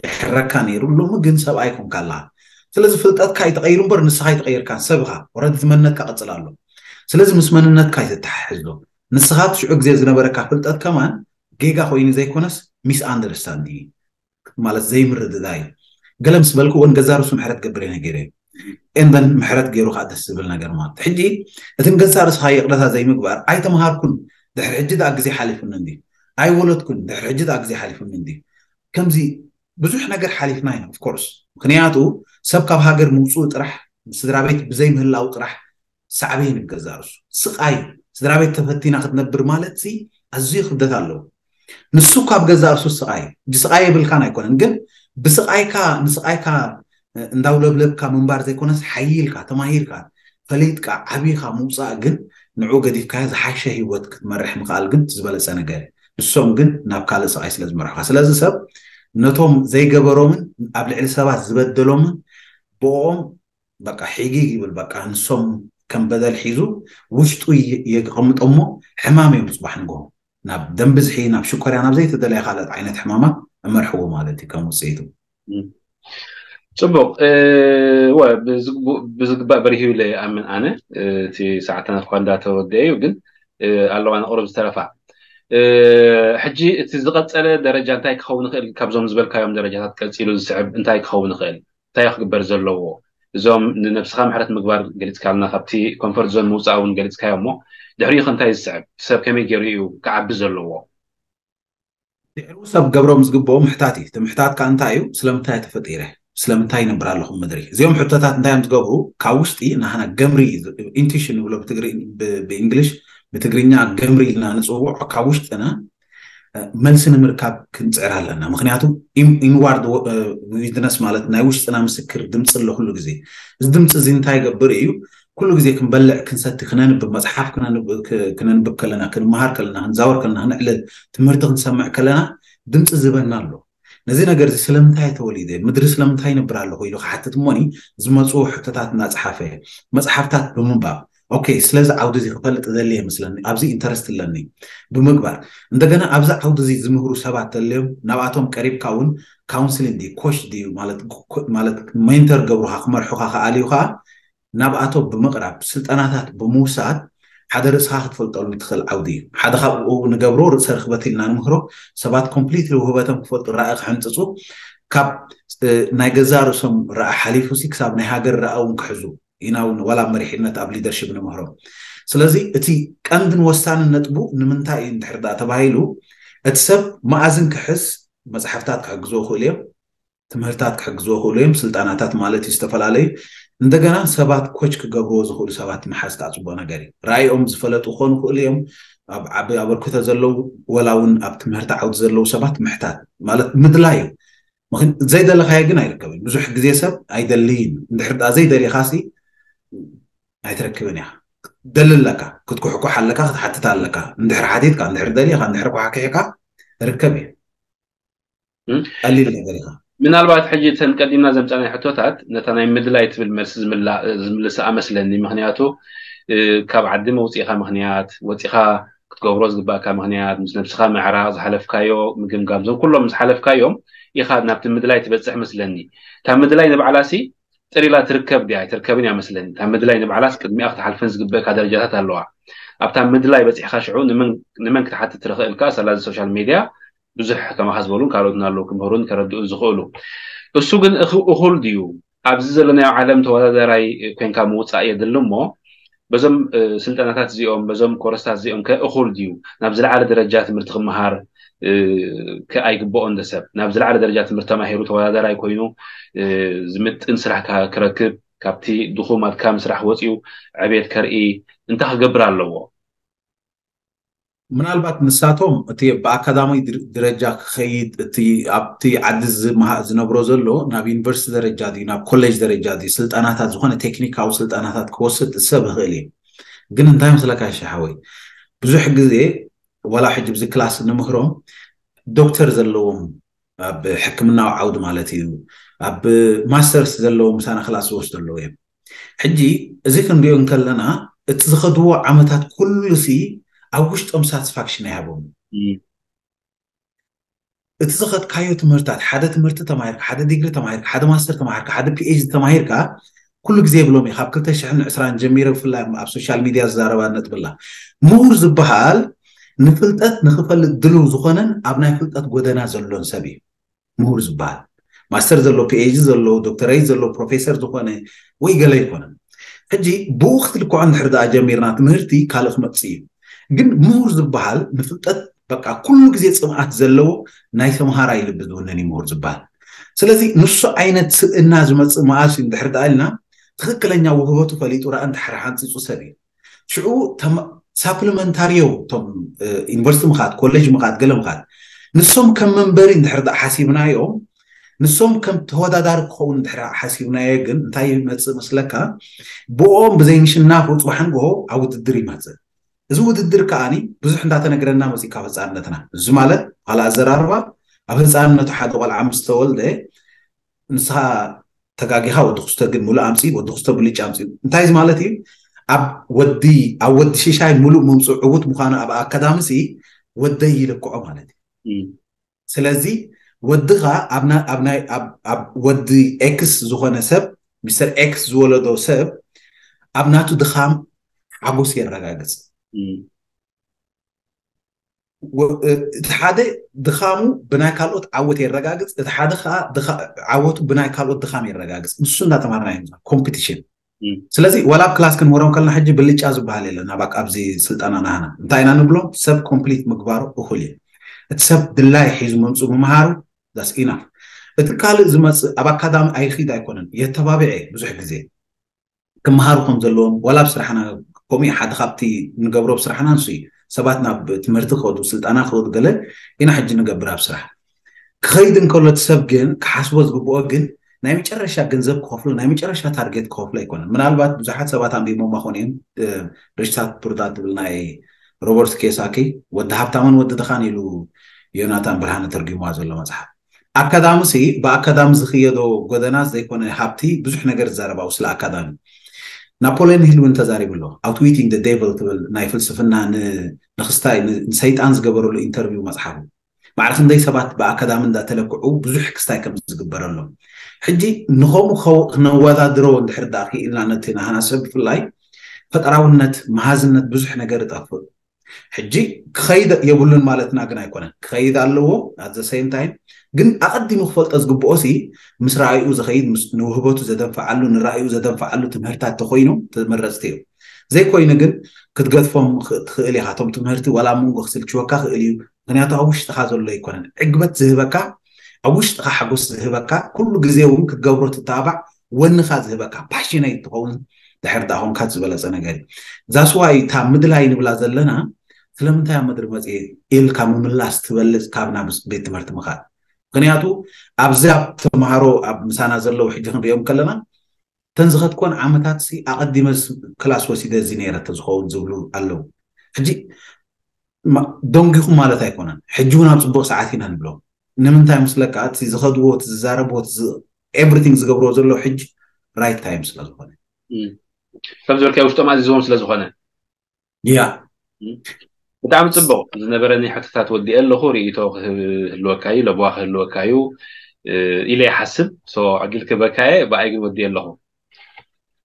S2: يحرك كان يرو لو مجن سب أيكم كلا سلازي فلتت كا يتغيرون بر نسخة يتغير كان سبها ورد ثمنت كا قتلالو سلازي مسمننت كا يتححزلو نسخات شو أجزاء نبرة كا فلتت كمان جيجا خويني زي كونس ميس أندرستاندي مالت زي مرد داي قلم سبالكو وان جزارو سم حرت قبرينا جيري إندن محرت جيرو قاعد تسبلنا جرمات حجي أتم جزار صهاي قلتها زي مقبار أي تمهار كن دحر حجد أجزي حالف النندي أي ولد كن دحر حجد أجزي حالف النندي كم زي بزوح نجر حالف ناين of course خنياتو سبك بهاجر موصول طرح سدرابيت بزي مهلاو طرح سعبين بجزارس سقاي سدرابيت تفتينا خد نبر مالت سي أزيخ بدت الله نسوك بجزارس سقاي جسقاي بالكان يكون إنجن بسقايكا نسقايكا እንዳውለብ ለብካ መንባር ዘይኮነስ ሓይልካ ተማሂርካ ፈሊጥካ ዓቢኻ ሙፃእ ግን ንዑ ገዲፍካ ዝሓሸ ህይወት ክትመርሕ ምኻል ግን ዝበለፀ ነገር ንሶም ግን ናብ ካልእ ስቃይ ስለ ዝመርሑካ ስለዚ ሰብ ነቶም ዘይገበሮምን ኣብ ልዕሊ ሰባት ዝበደሎምን ብኦም በቃ ሕጊግ ይብል በቃ ንሶም ከም በደል ሒዙ ውሽጡ የቀምጦሞ ሕማም እዮም ፅባሕ ንጎ ናብ ደም ብዝሒ ናብ ሽኮርያ ናብ ዘይተደለየ ካልኦት ዓይነት ሕማማት እመርሕዎ ማለት እዩ ከም ውፅኢቱ
S1: صبغ بزقبا بريهو لي أمن أنا تي ساعتنا خوان داتا ودي وقل قالوا أنا قرب استرفع حجي تزدقت على درجة انتاي كخون خيل كابزوم زبل كايوم درجات كالسيلو السعب انتاي كخون خيل انتاي يخبر زلو زوم نفسها محرت مقبار قلت كالنا خبتي كونفورت زون موسى أو قلت كايومو دحريخ انتاي السعب سب كمي جريو كعب زلو
S2: سب قبرهم زقبو محتاتي تمحتات كانتايو سلمتاي تفطيره سلامتاي نبرا لهم مدري زيهم حتتات نتايم تقبرو كاوستي نحنا جمري انتيشن ولا بتقري بانجلش بتقرينا جمري لنا نصوع كاوست انا ملسن مركب كنصعر لنا مخنياتو انوارد ويدنس مالت ناي وشت انا مسكر دمص له كل غزي از دمص زي نتاي قبر ايو كل غزي كنبلع كنسات كننب مصحف كننب كلنا كنمهار كلنا نزاور كلنا نعلل تمرت نسمع كلنا دمص زبنا له نزي نجر سلامتاي توليده مدري سلامتاي نبرالو هيلو حتى تموني زمصو حتتات نصحافه مصحفتات بمنباب اوكي سلاز عاود زي خلط دليه مثلا ابزي انترست لني بمغبار عندنا ابزا عاود زي زمهرو سبات تليم نباتهم قريب كاون كونسلين دي كوش دي مالت مينتر قبرها خمرحوها خاليوها نباتو بمقرب سلطاناتات بموسات حدا رأسها تفلطلو يدخل عودي حدا خابو نقبرو رأس رخبتي لنا نمهرو سبات كومبليتلي وهبتهم كفلط الرائق حنتصو كاب ناي جزارو سم رأى حليفو سيكساب ناي هاجر رأون كحزو يناون ولا مريحينة أب ليدرشيب نمهرو سلازي اتي كاندن وستان النتبو نمنتاي اندحردا تبايلو اتسب مأزن كحس مزحفتات كحقزو خوليم تمهرتات كحقزو خوليم سلطاناتات مالتي استفلالي እንደገና ሰባት ኮች ከገብሮ ዝሁሉ ሰባት መሐስታ ጽቦ ነገሪ ራይኦም ዝፈለጡ ኾኑ ኩልዮም ኣብ አበርክተ ዘለው ወላውን ኣብ ትምህርት ዓውድ ዘለው ሰባት ምሕታት ማለት ምድላይ ምኽን ዘይደለኻየ ግን አይርከብን ብዙሕ ግዜ ሰብ አይደልይን እንድሕር ዘይደሊኻሲ አይትረክብን ያ ደልለካ ክትኩሕኩሕ ኣለካ ክትሓትት ኣለካ እንድሕር ሓቲትካ እንድሕር ደሊኻ እንድሕር ኩሓኪሕካ ርከብ ቀሊል ነገር ኢኻ
S1: ምናልባት ሕጂ ተንቀዲምና ዘምፃና ሕቶታት ነታ ናይ ምድላይ ትብል መልሲ ዝምልስ ኣመስለኒ ምክንያቱ ካብ ዓዲ መውፂኢኻ ምክንያት ወፂኢኻ ክትገብሮ ዝግባእካ ምክንያት ምስ ነብስኻ ምዕራቕ ዝሓለፍካዮ ምግምጋም ዞም ኩሎም ዝሓለፍካዮም ኢኻ ናብቲ ምድላይ ትበፅሕ መስለኒ እታ ምድላይ ንባዕላሲ ጥሪላ ትርከብ ድያ ኣይትርከብን እያ መስለኒ እታ ምድላይ ንባዕላስ ቅድሚኣ ክትሓልፈን ዝግበአካ ደረጃታት ኣለዋ ኣብታ ምድላይ በፂሕካ ሽዑ ንመን ክትሓትት ትኽእልካ ሰላዚ ሶሻል ሚድያ ብዙሕ ከማ ሓዝበሉን ካልኦትን ኣለዉ ክምህሩን ከረድኡ ዝኽእሉ እሱ ግን እኹል ድዩ ኣብዚ ዘለናዮ ዓለም ተወዳዳራይ ኮንካ ምውፃእ የድሊ እሞ በዞም ስልጠናታት እዚኦም በዞም ኮረስታት እዚኦም ከእኹል ድዩ ናብ ዝለዓለ ደረጃ ትምህርቲ ክመሃር ከኣይግብኦን ደሰብ ናብ ዝለዓለ ደረጃ ትምህርቲ ተማሂሩ ተወዳዳራይ ኮይኑ ዝምጥን ስራሕ ክረክብ ካብቲ ድኹም ኣድካም ስራሕ ወፂኡ ዕቤት ከርኢ እንታይ ክገብር ኣለዎ
S2: ምናልባት ንሳቶም እቲ ብኣካዳሚ ደረጃ ክኸይድ እቲ ኣብቲ ዓዲ ዝነብሮ ዘሎ ናብ ዩኒቨርሲቲ ደረጃ ድዩ ናብ ኮሌጅ ደረጃ ድዩ ስልጠናታት ዝኾነ ቴክኒካዊ ስልጠናታት ክወስድ ሰብ ይኽእል እዩ ግን እንታይ መስለካ ይሻሓወይ ብዙሕ ግዜ ወላ ሕጂ ብዚ ክላስ ንምክሮም ዶክተር ዘለዎም ኣብ ሕክምናዊ ዓውዲ ማለት እዩ ኣብ ማስተርስ ዘለዎም ምሳና ክላስ ዝወስዱ ኣለዉ እዮም ሕጂ እዚ ክንሪኦ ከለና እቲ ዝኸድዎ ዓመታት ኩሉ ሲ ኣብ ውሽጦም ሳቲስፋክሽን ኣይሃቦም እቲ ዝኸድካዮ ትምህርታት ሓደ ትምህርቲ ተማሂርካ ሓደ ዲግሪ ተማሂርካ ሓደ ማስተር ተማሂርካ ሓደ ፒኤችዲ ተማሂርካ ኩሉ ግዜ ብሎም እዩ ካብ 2020 ጀሚረ ብፍላይ ኣብ ሶሻል ሚድያ ዝዛረባ ነጥብላ ምሁር ዝበሃል ንፍልጠት ንኽፈልጥ ድልው ዝኾነን ኣብ ናይ ፍልጠት ጎደና ዘሎን ሰብ እዩ ምሁር ዝበሃል ማስተር ዘሎ ፒኤችዲ ዘሎ ዶክተሬት ዘሎ ፕሮፌሰር ዝኾነ ወይ ገለ ይኮነን ሕጂ ብኡ ክትልክዖ እንድሕር ደኣ ጀሚርና ትምህርቲ ካልእ ክመፅእ እዩ ግን ምሁር ዝበሃል ንፍልጠት በቃ ኩሉ ግዜ ፅምኣት ዘለዎ ናይ ተምሃራይ ልቢ ዝውነን እዩ ምሁር ዝበሃል ስለዚ ንሱ ዓይነት ስብእና ዝመፅእ መኣሲ እንድሕር ደኣ ኢልና ትክክለኛ ውህበቱ ፈሊጡ ረኣ እንድሕር ሓንፂፁ ሰብ እዩ ሽዑ ሳፕሊመንታሪዮ ቶም ዩኒቨርሲቲ ምኻድ ኮሌጅ ምኻድ ገለ ምኻድ ንሶም ከም መንበሪ እንድሕር ደኣ ሓሲብናዮም ንሶም ከም ተወዳዳሪ ክኸውን እንድሕር ሓሲብናዮ ግን እንታይ ይመፅእ መስለካ ብኦም ብዘይምሽናፍ ፅባሕን ጎሆ ኣብ ውድድር ይመፅእ እዚ ውድድር ከዓኒ ብዙሕ እንዳተነገረና መፂካ ህፃንነትና እዚ ማለት ካልእ ኣዘራርባ ኣብ ህፃንነቱ ሓደ ቆልዓ ምስ ተወልደ ንስኻ ተጋጊኻ ወዲ ክስተ ግን ሙሉእ ኣምፂ ወዲ ክስተ ብልጭ ኣምፂ እንታይ እዚ ማለት እዩ ኣብ ወዲ ሽሻይ ሙሉእ ምምፁእ ዕውት ምዃኑ ኣብ ኣካዳሚሲ ወደይ ይልክዖ ማለት እዩ ስለዚ ወድኻ ኣብ ወዲ ኤክስ ዝኾነ ሰብ ሚስተር ኤክስ ዝወለዶ ሰብ ኣብ ናቱ ድኻም ሓጎስ የረጋግፅ እቲ ሓደ ድኻሙ ብናይ ካልኦት ዓወት የረጋግፅ እቲ ሓደ ከዓ ዓወቱ ብናይ ካልኦት ድኻም የረጋግፅ ንሱ እንዳተማርና እዩ ኮምፒቲሽን ስለዚ ወላ ኣብ ክላስ ክንመሮም ከለና ሕጂ ብልጫ ዝበሃል የለና ባክ ኣብዚ ስልጠና ናህና እንታይ ኢና ንብሎ ሰብ ኮምፕሊት ምግባሩ እኹል እዩ እቲ ሰብ ድላይ ሒዙ መምፁ ምምሃሩ ዳስ ኢናፍ እቲ ካልእ ዝመፅእ ኣብ ኣካዳሚ ኣይኺድ ኣይኮነን የተባቢዐ ብዙሕ ግዜ ክመሃሩ ከም ዘለዎም ወላ ብስራሕና ከምኡ ሓደ ካብቲ ንገብሮ ብስራሕና ንሱ እዩ ሰባት ናብ ትምህርቲ ክኸዱ ስልጠና ክኸዱ ገለ ኢና ሕጂ ንገብር ኣብ ስራሕ ክኸይድ እንከሎ እቲ ሰብ ግን ክሓስቦ ዝግብኦ ግን ናይ መጨረሻ ገንዘብ ክኸፍሉ ናይ መጨረሻ ታርጌት ክኸፍሉ ኣይኮነን ምናልባት ብዙሓት ሰባት ኣንቢቦም ኮነ እዮም ሪቻርድ ፑርታት ትብል ናይ ሮበርት ኬሳኪ ወዲ ሃብታምን ወዲ ድኻን ኢሉ ዮናታን ብርሃነ ተርጊምዋ ዘሎ መፅሓፍ ኣካዳሚ ሲ ብኣካዳሚ ዝኽየዶ ጎደና ዘይኮነ ሃብቲ ብዙሕ ነገር ዝዛረባ ስለ ኣካዳሚ ናፖሊዮን ሂል እውን ተዛሪቡ ኣሎ ኣውትዊቲንግ ደ ዴቭል ትብል ናይ ፍልስፍና ንክስታይ ንሰይጣን ዝገበረሉ ኢንተርቪው መፅሓፉ ማዕረ ክንደይ ሰባት ብኣካዳሚ እንዳተለክዑ ብዙሕ ክስታይ ከም ዝግበረሎም ሕጂ ንኸምኡ ክነወዳድሮ እንድሕር ዳ ክኢልና ነቲ ናህና ሰብ ብፍላይ ፈጠራውነት መሃዝነት ብዙሕ ነገር ይጠፍእ ሕጂ ክኸይድ የብሉን ማለትና ግን ኣይኮነን ክኸይድ ኣለዎ ኣት ዘ ሴም ታይም ግን ኣቐዲሙ ክፈልጦ ዝግብኦ ሲ ምስ ረኣይኡ ዝኸይድ ንውህበቱ ዘደንፈዓሉ ንራእዩ ዘደንፈዓሉ ትምህርታት ተኮይኑ ተመረፅቲ እዩ ዘይኮይኑ ግን ክትገድፎም ትኽእል ኢኻ ቶም ትምህርቲ ወላ መንጎ ክስልችወካ ክእል እዩ ምክንያቱ ኣብ ውሽጥኻ ዘሎ ኣይኮነን ዕግበት ዝህበካ ኣብ ውሽጥኻ ሓጎስ ዝህበካ ኩሉ ግዜ እውን ክትገብሮ ትተባዕ ወንኻ ዝህበካ ፓሽነይት ትኸውን ድሕር ዳ ኮንካ ዝበለፀ ነገር እዩ ዛስዋ እታ ምድላይ ንብላ ዘለና ስለምንታይ ኣብ ምድሪ መፅአ ኢልካ ምምላስ ትበልፅ ካብ ናብ ቤት ትምህርቲ ምኻድ ምክንያቱ ኣብዚ ኣብ ተምሃሮ ኣብ ምሳና ዘለው ሕጂ ክንሪኦም ከለና ተንዝኸትኮን ዓመታት ሲ ኣቐዲመ ክላስ ወሲደ እዚ ነይረተ ዝኸውን ዝብሉ ኣለው ሕጂ ደንጊኹም ማለት ኣይኮነን ሕጂ እውን ኣብ ፅቡቅ ሰዓት ኢና ንብሎም ንምንታይ ምስለካ እቲ ዝኸድዎ እቲ ዝዛረብዎ ኤቭሪቲንግ ዝገብርዎ ዘሎ ሕጂ ራይት ታይም ስለ ዝኾነ
S1: ከም ዝበልካ ውሽጦም ኣዚዞም ስለ ዝኾነ
S2: ያ
S1: ብጣዕሚ ፅቡቅ ዝነበረኒ ሕቶታት ወዲአ ኣለኹ ርእቶ ክህልወካ እዩ ለቦዋ ክህልወካ እዩ ኢለ ይሓስብ ዕድል ክበካየ ብኣይ ግን ወዲአ ኣለኹ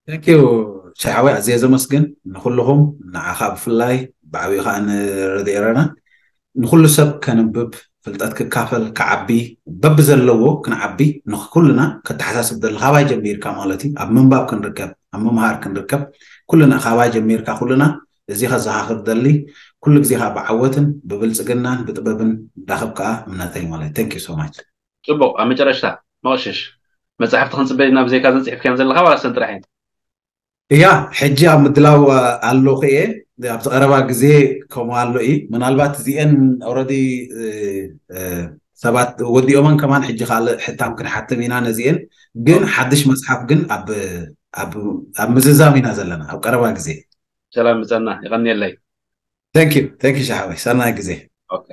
S2: ታንኪዩ ሸሓወይ ኣዝየ ዘመስግን ንኩልኹም ንዓኻ ብፍላይ ብዓብዩ ከዓ ንረዲኤረና ንኩሉ ሰብ ከንብብ ፍልጠት ክካፈል ክዓቢ በቢ ዘለዎ ክንዓቢ ንኩልና ከተሓሳስብ ደሊ ካባይ ጀሚርካ ማለት እዩ ኣብ ምንባብ ክንርከብ ኣብ ምምሃር ክንርከብ ኩልና ካባይ ጀሚርካ ኩልና እዚ ከዘኻኽር ደሊ ኩሉ ግዜኻ ብዓወትን ብብልፅግናን ብጥበብን ዳኸብ ከዓ እምነተይ ማለት ታንኪዩ ሶ ማች
S1: ፅቡቅ ኣብ መጨረሻ መቕሽሽ መፅሓፍቲ ክንፅበይ ናብ ዘይካ ዘንፅሕፍክያን ዘለካ ዋላ ሰንጥራሕ እያ
S2: ሕጂ ኣብ ምድላው ኣለኹ እየ ኣብ ዝቐረባ ግዜ ከምኡ ኣሎ እዩ ምናልባት እዚአን ኦልሬዲ ሰባት ወዲኦመን ከማን ሕጂ ካልእ ሕታም ክንሓትም ኢና ነዚአን ግን ሓድሽ መፅሓፍ ግን ኣብ ምዝዛም ኢና ዘለና ኣብ ቀረባ ግዜ
S1: ሰላም ምፀና ይቀኒየለይ
S2: ثانك يو ሻሓባይ ሰናይ ግዜ
S1: ኦኬ